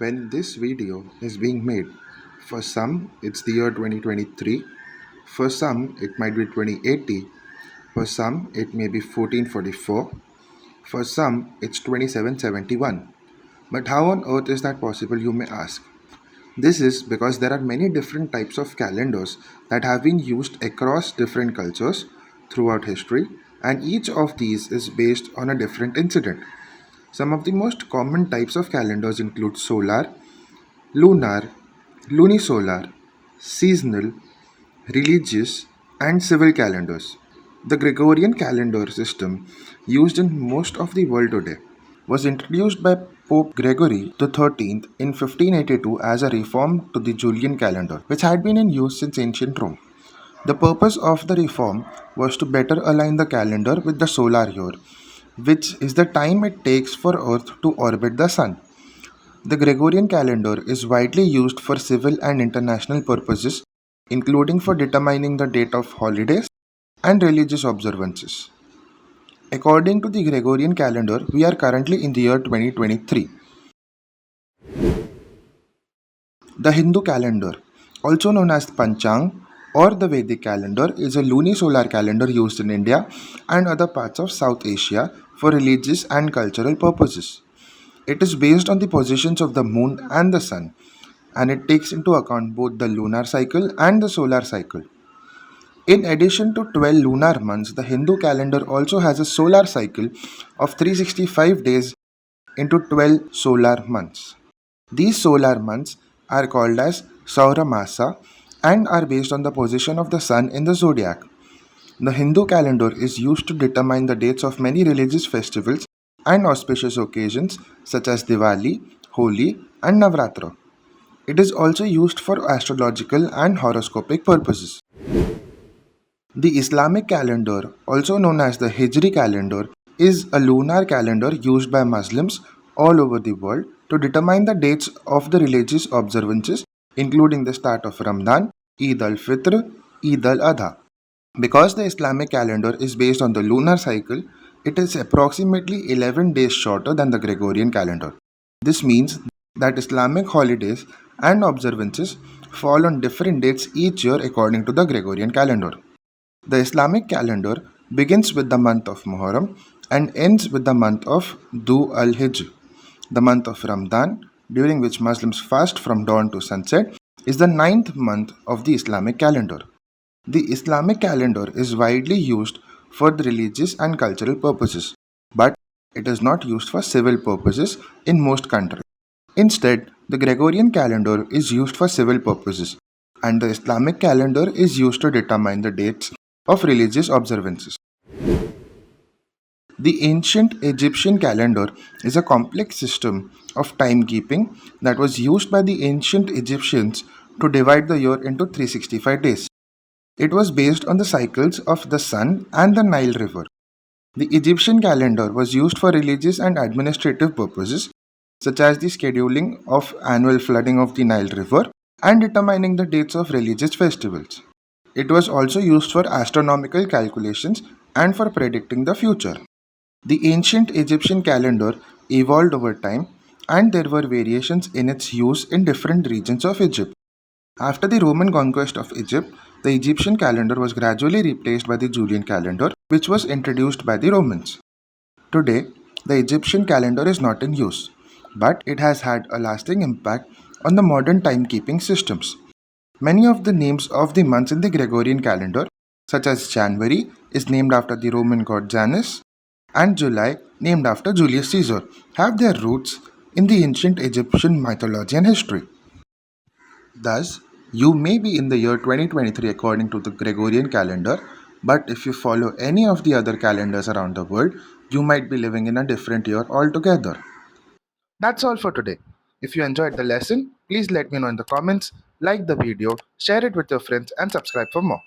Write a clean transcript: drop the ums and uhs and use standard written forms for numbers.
when this video is being made. For some, it's the year 2023. For some, it might be 2080. For some, it may be 1444. For some, it's 2771. But how on earth is that possible, you may ask? This is because there are many different types of calendars that have been used across different cultures throughout history, and each of these is based on a different incident. Some of the most common types of calendars include solar, lunar, lunisolar, seasonal, religious, and civil calendars. The Gregorian calendar system, used in most of the world today, was introduced by Pope Gregory XIII in 1582 as a reform to the Julian calendar, which had been in use since ancient Rome. The purpose of the reform was to better align the calendar with the solar year, which is the time it takes for Earth to orbit the Sun. The Gregorian calendar is widely used for civil and international purposes, including for determining the date of holidays and religious observances. According to the Gregorian calendar, we are currently in the year 2023. The Hindu calendar, also known as Panchang or the Vedic calendar, is a lunisolar calendar used in India and other parts of South Asia for religious and cultural purposes. It is based on the positions of the moon and the sun, and it takes into account both the lunar cycle and the solar cycle. In addition to 12 lunar months, the Hindu calendar also has a solar cycle of 365 days into 12 solar months. These solar months are called as Sauramasa and are based on the position of the sun in the zodiac. The Hindu calendar is used to determine the dates of many religious festivals and auspicious occasions such as Diwali, Holi, and Navratra. It is also used for astrological and horoscopic purposes. The Islamic calendar, also known as the Hijri calendar, is a lunar calendar used by Muslims all over the world to determine the dates of the religious observances, including the start of Ramadan, Eid al-Fitr, Eid al-Adha. Because the Islamic calendar is based on the lunar cycle, it is approximately 11 days shorter than the Gregorian calendar. This means that Islamic holidays and observances fall on different dates each year according to the Gregorian calendar. The Islamic calendar begins with the month of Muharram and ends with the month of Dhu al-Hijj. The month of Ramadan, during which Muslims fast from dawn to sunset, is the ninth month of the Islamic calendar. The Islamic calendar is widely used for the religious and cultural purposes, but it is not used for civil purposes in most countries. Instead, the Gregorian calendar is used for civil purposes, and the Islamic calendar is used to determine the dates of religious observances. The ancient Egyptian calendar is a complex system of timekeeping that was used by the ancient Egyptians to divide the year into 365 days. It was based on the cycles of the sun and the Nile River. The Egyptian calendar was used for religious and administrative purposes, such as the scheduling of annual flooding of the Nile River and determining the dates of religious festivals. It was also used for astronomical calculations and for predicting the future. The ancient Egyptian calendar evolved over time, and there were variations in its use in different regions of Egypt. After the Roman conquest of Egypt, the Egyptian calendar was gradually replaced by the Julian calendar, which was introduced by the Romans. Today, the Egyptian calendar is not in use, but it has had a lasting impact on the modern timekeeping systems. Many of the names of the months in the Gregorian calendar, such as January, is named after the Roman god Janus, and July, named after Julius Caesar, have their roots in the ancient Egyptian mythology and history. Thus, you may be in the year 2023 according to the Gregorian calendar, but if you follow any of the other calendars around the world, you might be living in a different year altogether. That's all for today. If you enjoyed the lesson, please let me know in the comments, like the video, share it with your friends, and subscribe for more.